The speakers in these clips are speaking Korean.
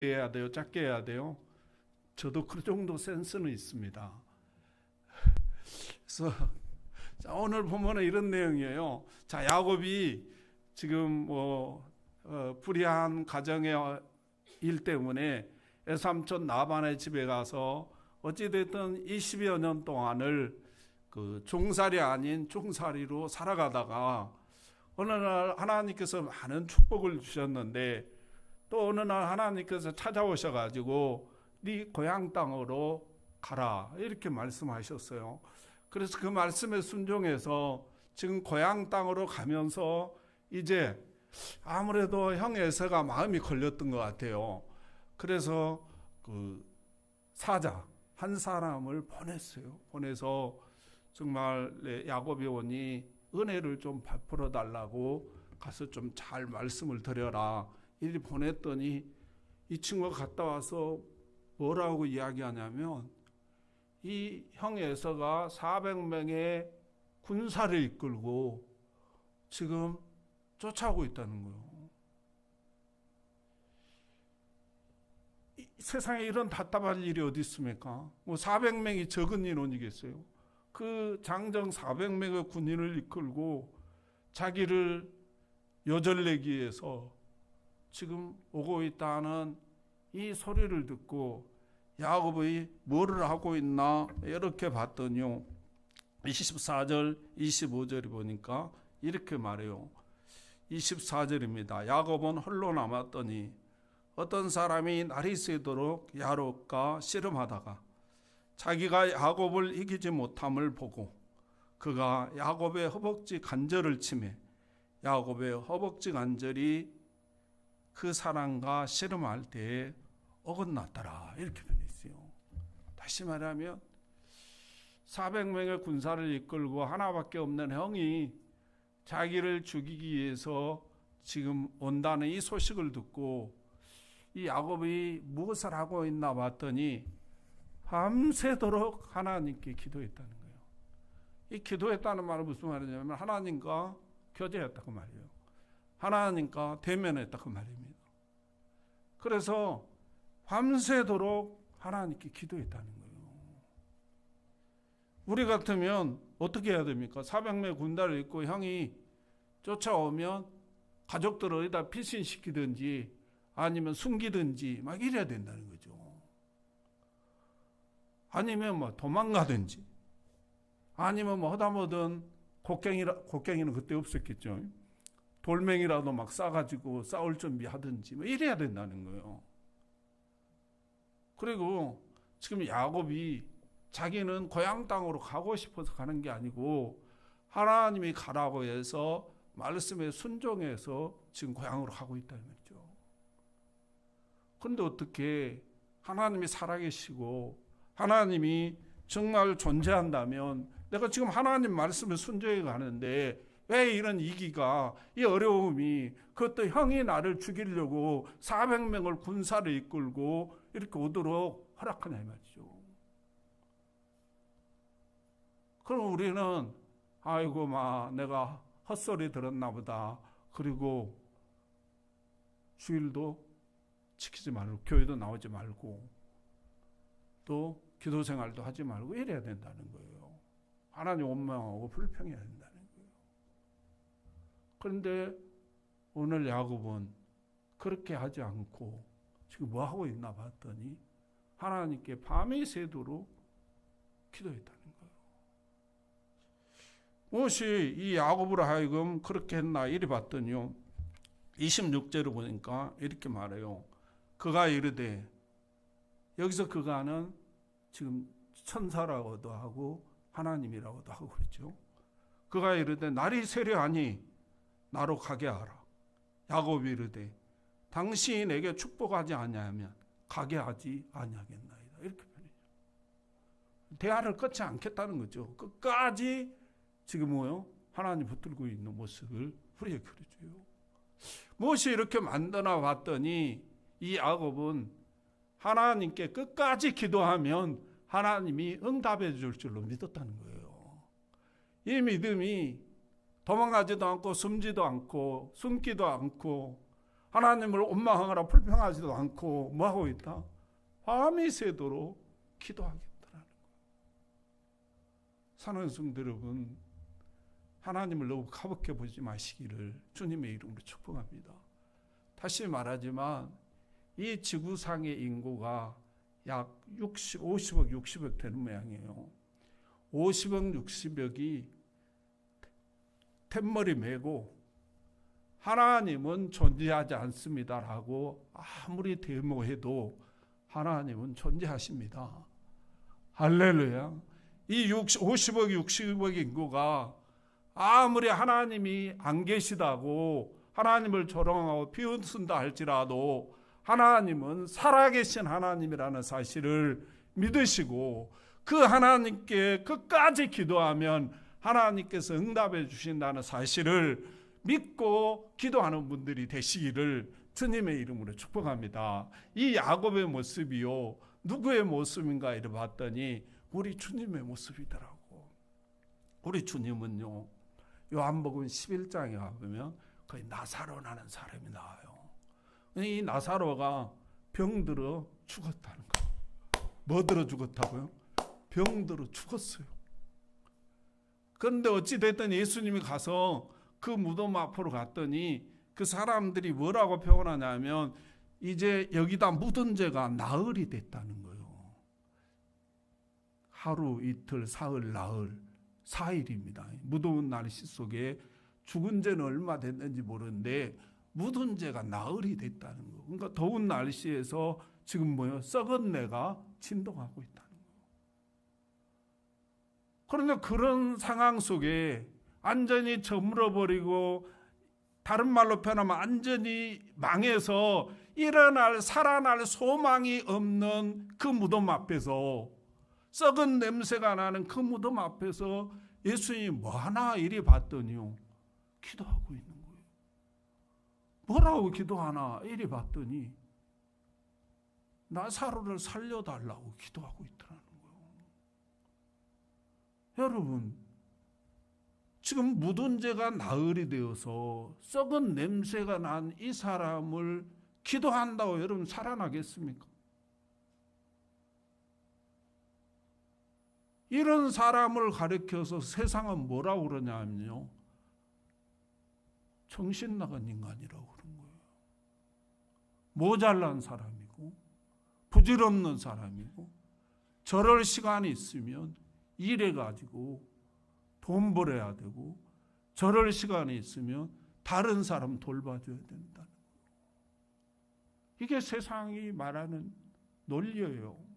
해야 돼요? 작게 해야 돼요? 저도 그 정도 센스는 있습니다. 그래서 자, 오늘 보면은 이런 내용이에요. 자, 야곱이 지금 불의한 가정의 일 때문에 외삼촌 나반의 집에 가서 어찌됐든 20여 년 동안을 그 종살이 아닌 종살이로 살아가다가 어느 날 하나님께서 많은 축복을 주셨는데 또 어느 날 하나님께서 찾아오셔가지고 네 고향 땅으로 가라 이렇게 말씀하셨어요. 그래서 그 말씀에 순종해서 지금 고향 땅으로 가면서 이제 아무래도 형 에서가 마음이 걸렸던 것 같아요. 그래서 그 사자 한 사람을 보냈어요. 보내서 정말 야곱이 오니 은혜를 좀 베풀어 달라고 가서 좀 잘 말씀을 드려라 이리 보냈더니 이 친구가 갔다 와서 뭐라고 이야기하냐면 이 형 에서가 400명의 군사를 이끌고 지금 쫓아오고 있다는 거예요. 세상에 이런 답답할 일이 어디 있습니까? 뭐 400명이 적은 인원이겠어요. 그 장정 400명의 군인을 이끌고 자기를 요절내기 위해서 지금 오고 있다는 이 소리를 듣고 야곱이 뭐를 하고 있나 이렇게 봤더니요. 24절 25절이 보니까 이렇게 말해요. 24절입니다. 야곱은 홀로 남았더니 어떤 사람이 날이 새도록 야곱과 씨름하다가 자기가 야곱을 이기지 못함을 보고 그가 야곱의 허벅지 관절을 치매 야곱의 허벅지 관절이 그 사람과 씨름할 때에 어긋났더라 이렇게 변했어요. 다시 말하면 400명의 군사를 이끌고 하나밖에 없는 형이 자기를 죽이기 위해서 지금 온다는 이 소식을 듣고 이 야곱이 무엇을 하고 있나 봤더니 밤새도록 하나님께 기도했다는 거예요. 이 기도했다는 말은 무슨 말이냐면 하나님과 교제했다고 말이에요. 하나님과 대면했다고 말입니다. 그래서 밤새도록 하나님께 기도했다는 거예요. 우리 같으면 어떻게 해야 됩니까? 400명 군대를 입고 형이 쫓아오면 가족들을 어디다 피신시키든지 아니면 숨기든지 막 이래야 된다는 거죠. 아니면 뭐 도망가든지 아니면 뭐 하다못은 곡괭이는 그때 없었겠죠. 돌멩이라도 막 싸가지고 싸울 준비하든지 뭐 이래야 된다는 거예요. 그리고 지금 야곱이 자기는 고향 땅으로 가고 싶어서 가는 게 아니고 하나님이 가라고 해서 말씀에 순종해서 지금 고향으로 가고 있다는 거죠. 그런데 어떻게 하나님이 살아계시고 하나님이 정말 존재한다면 내가 지금 하나님 말씀에 순종해 가는데 왜 이런 위기가 이 어려움이 그것도 형이 나를 죽이려고 400명을 군사를 이끌고 이렇게 오도록 허락하냐 이 말이죠. 그럼 우리는 아이고 내가 헛소리 들었나 보다. 그리고 주일도 지키지 말고 교회도 나오지 말고 또 기도 생활도 하지 말고 이래야 된다는 거예요. 하나님 원망하고 불평해야 된다는 거예요. 그런데 오늘 야곱은 그렇게 하지 않고 지금 뭐 하고 있나 봤더니 하나님께 밤이 새도록 기도했다는 거예요. 무엇이 이 야곱으로 하여금 그렇게 했나 이리 봤더니요. 26절을 보니까 이렇게 말해요. 그가 이르되 여기서 그가는 지금 천사라고도 하고 하나님이라고도 하고 그랬죠. 그가 이르되 날이 세려하니 나로 가게 하라. 야곱이 이르되 당신이 내게 축복하지 아니하면 가게 하지 아니하겠나이다. 이렇게 표현해요. 대화를 끊지 않겠다는 거죠. 끝까지 지금 하나님 붙들고 있는 모습을 우리에게 그려줘요. 무엇이 이렇게 만드나 봤더니 이 야곱은 하나님께 끝까지 기도하면 하나님이 응답해 줄 줄로 믿었다는 거예요. 이 믿음이 도망가지도 않고 숨지도 않고 숨기도 않고 하나님을 원망하거나 불평하지도 않고 뭐하고 있다? 밤이 새도록 기도하겠다라는 거예요. 사랑하는 성도 여러분, 하나님을 너무 가볍게 보지 마시기를 주님의 이름으로 축복합니다. 다시 말하지만 이 지구상의 인구가 약 50억, 60억 되는 모양이에요. 50억, 60억이 툇머리 메고 하나님은 존재하지 않습니다라고 아무리 데모해도 하나님은 존재하십니다. 할렐루야. 이 50억, 60억 인구가 아무리 하나님이 안 계시다고 하나님을 조롱하고 비웃는다 할지라도 하나님은 살아계신 하나님이라는 사실을 믿으시고 그 하나님께 끝까지 기도하면 하나님께서 응답해 주신다는 사실을 믿고 기도하는 분들이 되시기를 주님의 이름으로 축복합니다. 이 야곱의 모습이요, 누구의 모습인가 이래 봤더니 우리 주님의 모습이더라고. 우리 주님은요, 요한복음 11장에 가보면 거의 나사로라는 사람이 나와요. 이 나사로가 병들어 죽었다는 거예요. 뭐 들어 죽었다고요? 병들어 죽었어요. 그런데 어찌됐든 예수님이 가서 그 무덤 앞으로 갔더니 그 사람들이 뭐라고 표현하냐면 이제 여기다 묻은 죄가 나흘이 됐다는 거예요. 하루, 이틀, 사흘, 나흘, 4일입니다. 무더운 날씨 속에 죽은 죄는 얼마 됐는지 모르는데 묻은 죄가 나흘이 됐다는 거. 그러니까 더운 날씨에서 지금 뭐요? 썩은 내가 진동하고 있다는 거예요. 그런데 그런 상황 속에 완전히 저물어버리고 다른 말로 표현하면 완전히 망해서 일어날 살아날 소망이 없는 그 무덤 앞에서 썩은 냄새가 나는 그 무덤 앞에서 예수님이 뭐하나 이리 봤더니요, 기도하고 있는 거예요. 뭐라고 기도하나 이리 봤더니 나사로를 살려달라고 기도하고 있더라는 거예요. 여러분, 지금 묻은 죄가 나흘이 되어서 썩은 냄새가 난 이 사람을 기도한다고 여러분 살아나겠습니까? 이런 사람을 가리켜서 세상은 뭐라고 그러냐면요, 정신 나간 인간이라고 그런 거예요. 모자란 사람이고 부질없는 사람이고 저럴 시간이 있으면 일해가지고 돈 벌어야 되고 저럴 시간이 있으면 다른 사람 돌봐줘야 된다는 거예요. 이게 세상이 말하는 논리예요.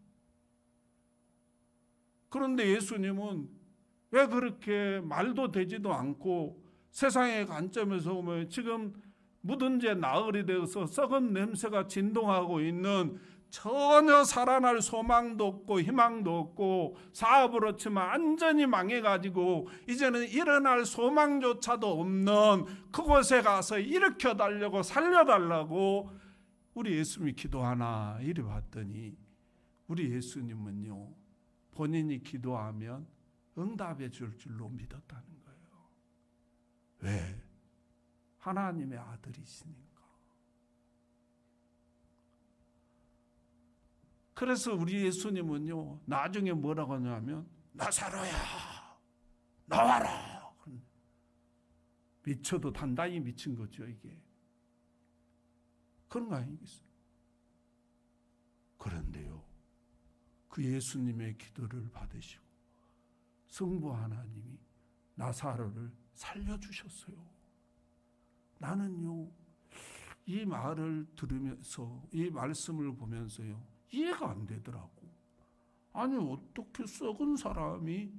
그런데 예수님은 왜 그렇게 말도 되지도 않고 세상의 관점에서 보면 지금 묻은 죄 나흘이 되어서 썩은 냄새가 진동하고 있는 전혀 살아날 소망도 없고 희망도 없고 사업을 치면 완전히 망해가지고 이제는 일어날 소망조차도 없는 그곳에 가서 일으켜달라고 살려달라고 우리 예수님이 기도하나 이리 봤더니 우리 예수님은요, 본인이 기도하면 응답해 줄 줄로 믿었다는 거예요. 왜? 하나님의 아들이시니까. 그래서 우리 예수님은요, 나중에 뭐라고 하냐면 나사로야 나와라. 미쳐도 단단히 미친 거죠, 이게. 그런 거 아니겠어요? 그런데요, 그 예수님의 기도를 받으시고 성부 하나님이 나사로를 살려주셨어요. 나는요, 이 말을 들으면서 이 말씀을 보면서요, 이해가 안 되더라고. 아니 어떻게 썩은 사람이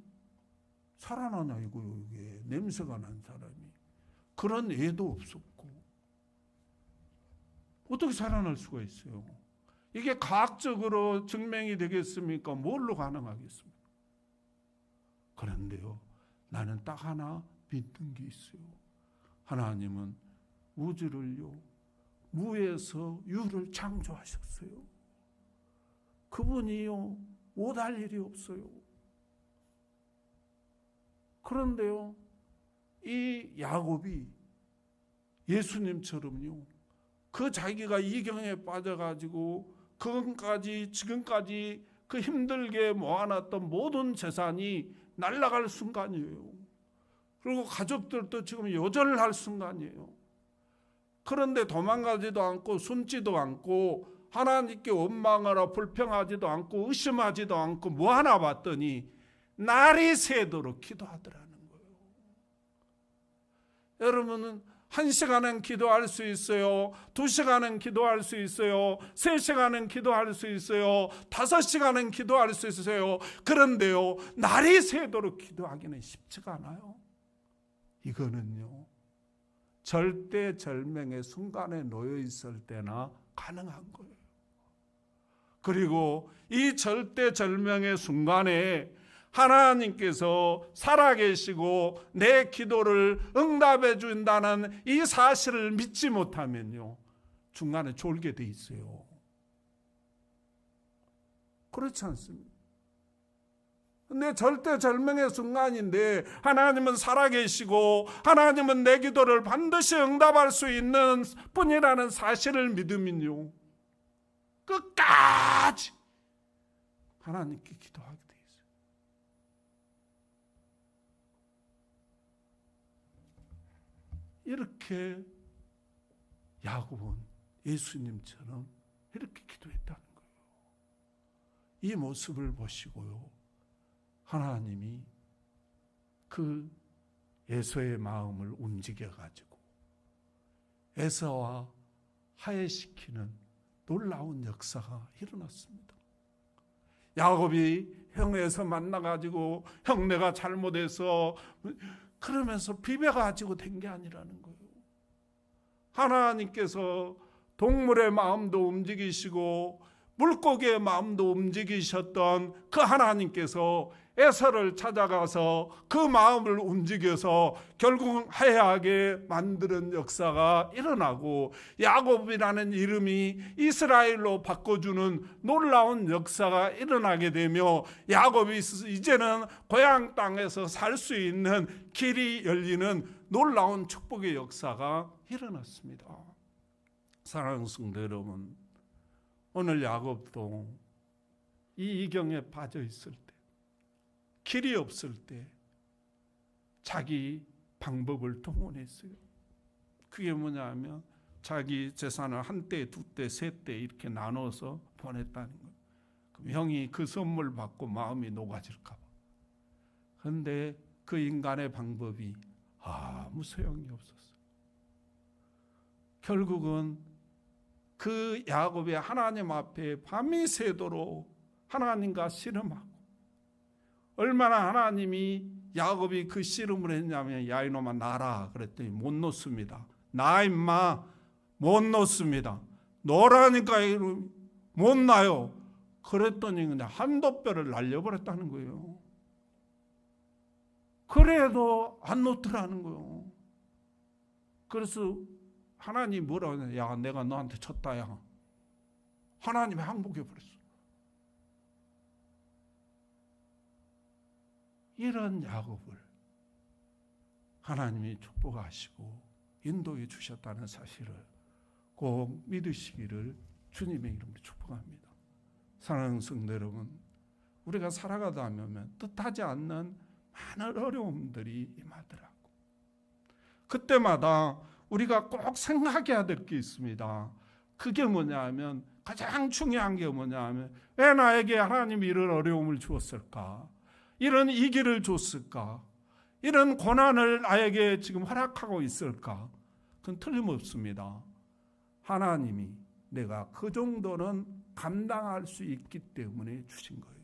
살아나냐 이거요. 이게 냄새가 난 사람이 그런 애도 없었고 어떻게 살아날 수가 있어요? 이게 과학적으로 증명이 되겠습니까? 뭘로 가능하겠습니까? 그런데요, 나는 딱 하나 믿는 게 있어요. 하나님은 우주를요, 무에서 유를 창조하셨어요. 그분이요, 못할 일이 없어요. 그런데요, 이 야곱이 예수님처럼요, 그 자기가 이경에 빠져가지고 지금까지 그 힘들게 모아놨던 모든 재산이 날아갈 순간이에요. 그리고 가족들도 지금 요절할 순간이에요. 그런데 도망가지도 않고 숨지도 않고 하나님께 원망하라 불평하지도 않고 의심하지도 않고 뭐 하나 봤더니 날이 새도록 기도하더라는 거예요. 여러분은 1시간은 기도할 수 있어요. 2시간은 기도할 수 있어요. 3시간은 기도할 수 있어요. 5시간은 기도할 수 있어요. 그런데요, 날이 새도록 기도하기는 쉽지가 않아요. 이거는요, 절대절명의 순간에 놓여 있을 때나 가능한 거예요. 그리고 이 절대절명의 순간에 하나님께서 살아계시고 내 기도를 응답해 준다는 이 사실을 믿지 못하면요, 중간에 졸게 돼 있어요. 그렇지 않습니까? 근데 절대절명의 순간인데 하나님은 살아계시고 하나님은 내 기도를 반드시 응답할 수 있는 뿐이라는 사실을 믿으면요, 끝까지 하나님께 기도하게 돼 있어요. 이렇게 야곱은 예수님처럼 이렇게 기도했다는 거예요. 이 모습을 보시고요, 하나님이 그 에서의 마음을 움직여가지고 에서와 화해시키는 놀라운 역사가 일어났습니다. 야곱이 형 에서 만나가지고 형 내가 잘못해서 그러면서 비벼가지고 된 게 아니라는 거예요. 하나님께서 동물의 마음도 움직이시고 물고기의 마음도 움직이셨던 그 하나님께서 에서를 찾아가서 그 마음을 움직여서 결국 화해하게 만드는 역사가 일어나고 야곱이라는 이름이 이스라엘로 바꿔주는 놀라운 역사가 일어나게 되며 야곱이 이제는 고향 땅에서 살 수 있는 길이 열리는 놀라운 축복의 역사가 일어났습니다. 사랑하는 성도 여러분, 오늘 야곱도 이 이경에 빠져 있을 때, 길이 없을 때 자기 방법을 동원했어요. 그게 뭐냐 하면 자기 재산을 한때, 두때, 세때 이렇게 나눠서 보냈다는 거예요. 그럼 형이 그 선물 받고 마음이 녹아질까 봐. 그런데 그 인간의 방법이 아무 소용이 없었어요. 결국은 그 야곱이 하나님 앞에 밤이 새도록 하나님과 씨름하고, 얼마나 하나님이 야곱이 그 씨름을 했냐면 야 이놈아 나라 그랬더니 못 놓습니다. 나 임마 못 놓습니다. 너라니까 못 나요. 그랬더니 그냥 한도뼈를 날려버렸다는 거예요. 그래도 안 놓더라는 거예요. 그래서 하나님이 뭐라고 하냐, 야 내가 너한테 쳤다 야. 하나님이 항복해버렸어. 이런 야곱을 하나님이 축복하시고 인도해 주셨다는 사실을 꼭 믿으시기를 주님의 이름으로 축복합니다. 사랑하는 성도 여러분, 우리가 살아가다 보면 뜻하지 않는 많은 어려움들이 임하더라고. 그때마다 우리가 꼭 생각해야 될 게 있습니다. 그게 뭐냐 하면, 가장 중요한 게 뭐냐 하면, 왜 나에게 하나님이 이런 어려움을 주었을까? 이런 이 길을 줬을까? 이런 고난을 나에게 지금 허락하고 있을까? 그건 틀림없습니다. 하나님이 내가 그 정도는 감당할 수 있기 때문에 주신 거예요.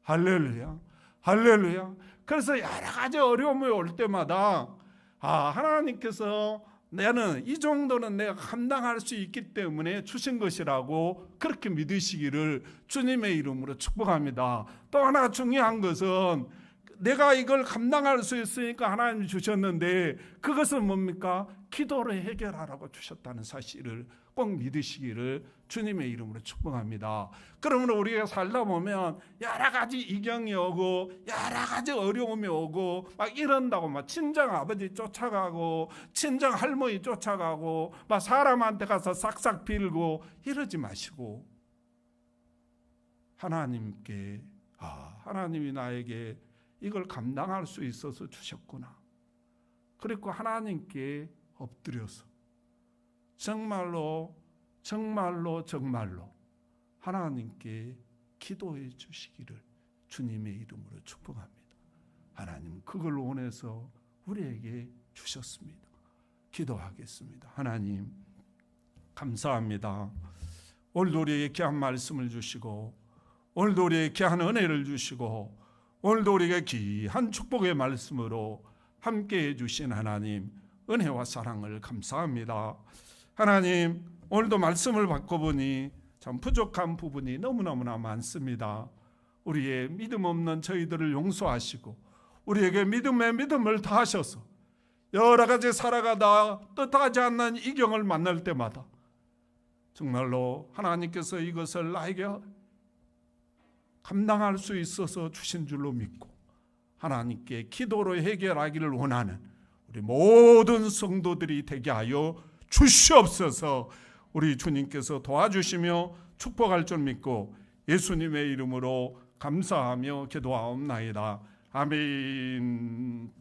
할렐루야, 할렐루야. 그래서 여러 가지 어려움이 올 때마다 하나님께서 나는 이 정도는 내가 감당할 수 있기 때문에 주신 것이라고 그렇게 믿으시기를 주님의 이름으로 축복합니다. 또 하나 중요한 것은 내가 이걸 감당할 수 있으니까 하나님 주셨는데 그것은 뭡니까? 기도로 해결하라고 주셨다는 사실을 꼭 믿으시기를 주님의 이름으로 축복합니다. 그러면 우리가 살다 보면 여러 가지 이경이 오고 여러 가지 어려움이 오고 막 이런다고 막 친정 아버지 쫓아가고 친정 할머니 쫓아가고 막 사람한테 가서 싹싹 빌고 이러지 마시고 하나님께 하나님이 나에게 이걸 감당할 수 있어서 주셨구나. 그리고 하나님께 엎드려서 정말로 하나님께 기도해 주시기를 주님의 이름으로 축복합니다. 하나님 그걸 원해서 우리에게 주셨습니다. 기도하겠습니다. 하나님 감사합니다. 오늘도 우리에게 귀한 말씀을 주시고 오늘도 우리에게 귀한 은혜를 주시고 오늘도 우리에게 귀한 축복의 말씀으로 함께해 주신 하나님 은혜와 사랑을 감사합니다. 하나님 오늘도 말씀을 받고 보니 참 부족한 부분이 너무너무나 많습니다. 우리의 믿음 없는 저희들을 용서하시고 우리에게 믿음에 믿음을 더하셔서 여러 가지 살아가다 뜻하지 않는 이경을 만날 때마다 정말로 하나님께서 이것을 나에게 감당할 수 있어서 주신 줄로 믿고 하나님께 기도로 해결하기를 원하는 우리 모든 성도들이 되게 하여 주시옵소서. 우리 주님께서 도와주시며 축복할 줄 믿고 예수님의 이름으로 감사하며 기도하옵나이다. 아멘.